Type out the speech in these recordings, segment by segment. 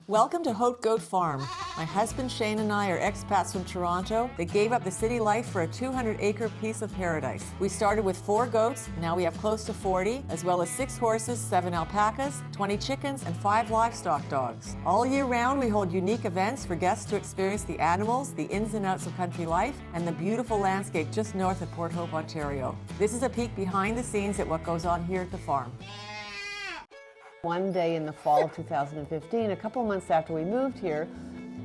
Welcome to Haute Goat Farm. My husband Shane and I are expats from Toronto that gave up the city life for a 200-acre piece of paradise. We started with 4 goats, now we have close to 40, as well as 6 horses, 7 alpacas, 20 chickens, and 5 livestock dogs. All year round, we hold unique events for guests to experience the animals, the ins and outs of country life, and the beautiful landscape just north of Port Hope, Ontario. This is a peek behind the scenes at what goes on here at the farm. One day in the fall of 2015, a couple of months after we moved here,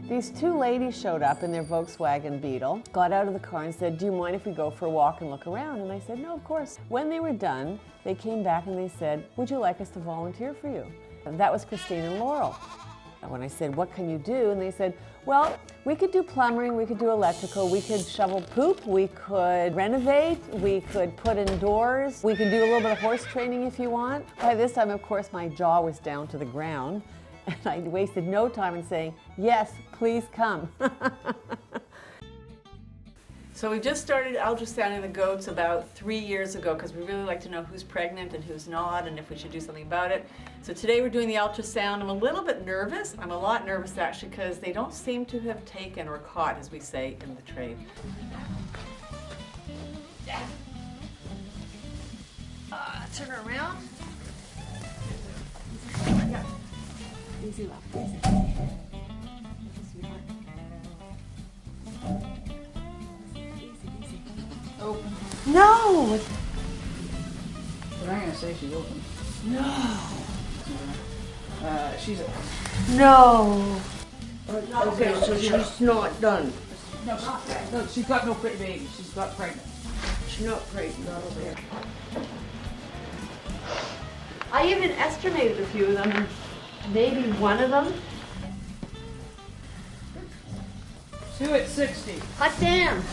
these 2 ladies showed up in their Volkswagen Beetle, got out of the car and said, "Do you mind if we go for a walk and look around?" And I said, "No, of course." When they were done, they came back and they said, "Would you like us to volunteer for you?" And that was Christine and Laurel. And when I said, "What can you do?" And they said, "Well, we could do plumbing, we could do electrical, we could shovel poop, we could renovate, we could put indoors, we could do a little bit of horse training if you want." By this time, of course, my jaw was down to the ground, and I wasted no time in saying, "Yes, please come." So we just started ultrasounding the goats about 3 years ago because we really like to know who's pregnant and who's not and if we should do something about it. So today we're doing the ultrasound. I'm a little bit nervous. I'm a lot nervous actually because they don't seem to have taken or caught, as we say in the trade. Turn her around. Yeah. Easy left, easy. Open. No! But I'm gonna say she's open. No! She's a... No! Okay, so she's not done. No, she's got no pretty baby. She's got pregnant. She's not pregnant. Okay. I even estimated a few of them, and maybe one of them. 2 at 60. Hot damn!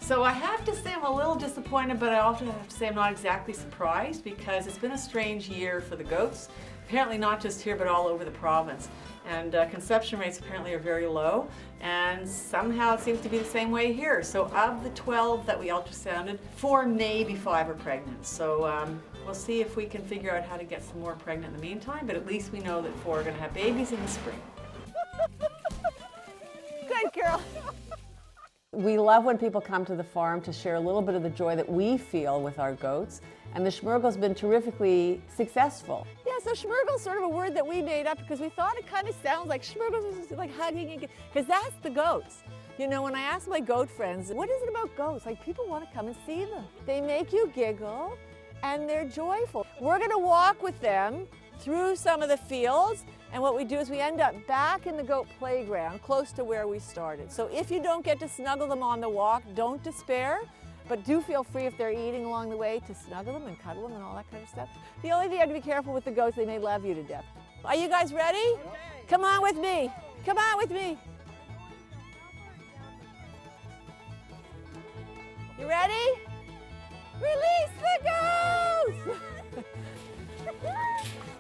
So I have to say I'm a little disappointed, but I also have to say I'm not exactly surprised because it's been a strange year for the goats. Apparently not just here, but all over the province. And conception rates apparently are very low, and somehow it seems to be the same way here. So of the 12 that we ultrasounded, 4, maybe 5 are pregnant. So we'll see if we can figure out how to get some more pregnant in the meantime, but at least we know that 4 are going to have babies in the spring. Good girl. We love when people come to the farm to share a little bit of the joy that we feel with our goats, and the Shmurgle's been terrifically successful. Yeah, so Shmurgle's sort of a word that we made up because we thought it kind of sounds like Shmurgle's like hugging, because that's the goats. You know, when I ask my goat friends, what is it about goats? Like, people want to come and see them. They make you giggle, and they're joyful. We're going to walk with them through some of the fields, and what we do is we end up back in the goat playground, close to where we started. So if you don't get to snuggle them on the walk, don't despair, but do feel free if they're eating along the way to snuggle them and cuddle them and all that kind of stuff. The only thing you have to be careful with the goats, they may love you to death. Are you guys ready? Okay. Come on with me. Come on with me. You ready? Release the goats!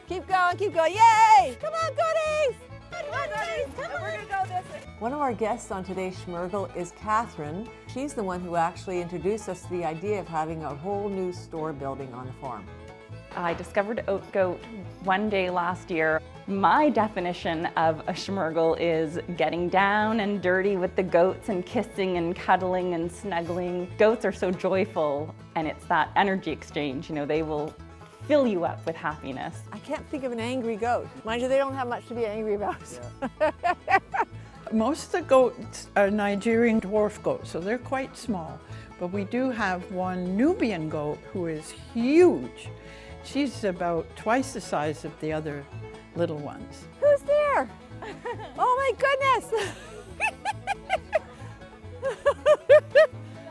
Keep going, yay! Come on, goodies! Come on, goodies, come on! We're gonna go this way. One of our guests on today's Shmurgle is Catherine. She's the one who actually introduced us to the idea of having a whole new store building on the farm. I discovered oat goat one day last year. My definition of a Shmurgle is getting down and dirty with the goats and kissing and cuddling and snuggling. Goats are so joyful, and it's that energy exchange, you know, they will fill you up with happiness. I can't think of an angry goat. Mind you, they don't have much to be angry about. Yeah. Most of the goats are Nigerian Dwarf Goats, so they're quite small. But we do have one Nubian goat who is huge. She's about twice the size of the other little ones. Who's there? Oh my goodness!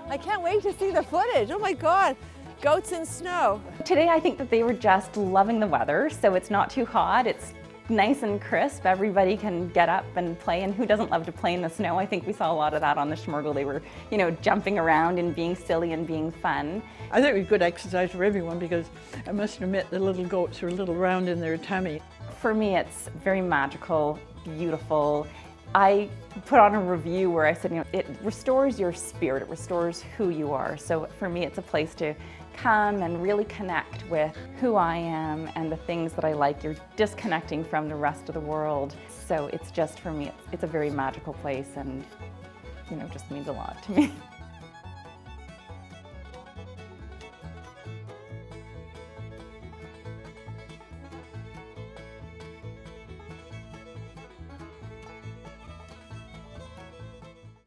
I can't wait to see the footage. Oh my God. Goats in snow. Today I think that they were just loving the weather, so it's not too hot, it's nice and crisp, everybody can get up and play, and who doesn't love to play in the snow? I think we saw a lot of that on the Shmurgle. They were, you know, jumping around and being silly and being fun. I think it was good exercise for everyone because I must admit the little goats are a little round in their tummy. For me it's very magical, beautiful. I put on a review where I said, you know, it restores your spirit, it restores who you are. So for me, it's a place to come and really connect with who I am and the things that I like. You're disconnecting from the rest of the world. So it's just, for me, it's a very magical place, and just means a lot to me.